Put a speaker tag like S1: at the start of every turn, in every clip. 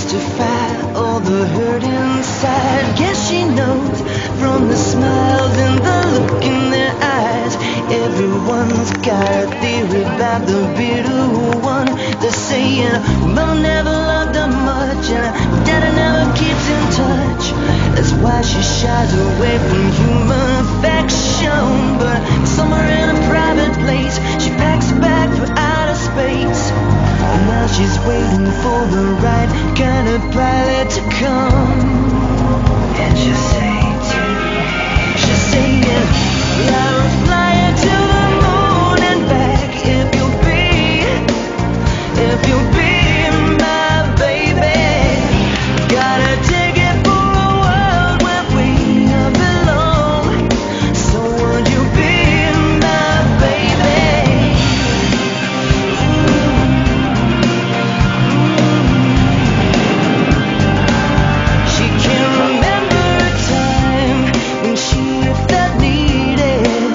S1: justify all the hurt inside. Guess she knows from the smiles and the look in their eyes. Everyone's got a theory about the bitter one. They're saying mama never loved her much and daddy never keeps in touch. That's why she shies away from human affection. But somewhere in a private place, she packs a bag for outer space. And now she's waiting for the right kind of pilot to come. And she'll say to me, she'll say, yeah, I will fly her to the moon and back if you'll be my baby. Got a ticket for a world where we belong. So would you be my baby? She can't remember a time when she felt needed.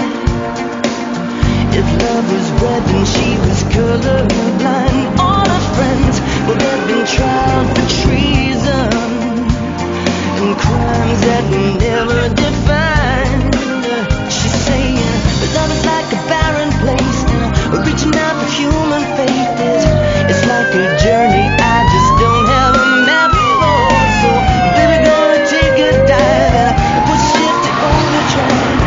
S1: If love was red, then she was colorblind. All her friends, well, they've been tried for treason and crimes that we never defined. She's saying love is like a barren place, and reaching out for human faith it's like a journey I just don't have a map for. So baby, gonna take a dive and put shit to overdrive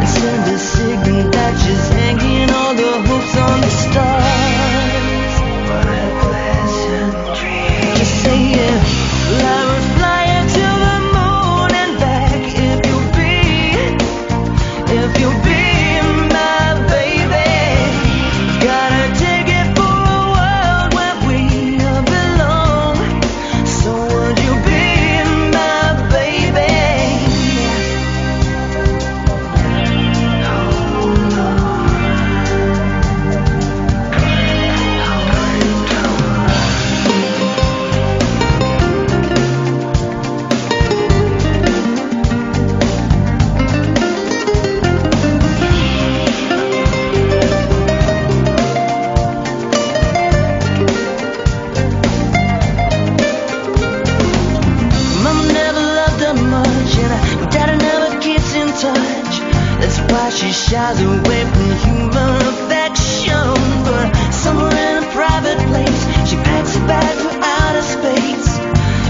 S1: and send a signal that she's hanging all the hopes on the stars. What a pleasant dream. You say I will fly her to the moon and back if you'll be my baby. Got a ticket for a world where we belong. So would you be my baby? Mama never loved her much and daddy never keeps in touch. That's why she shies away from human affection. But somewhere in a private place, she packs a bag for outer space.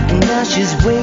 S1: And now she's waiting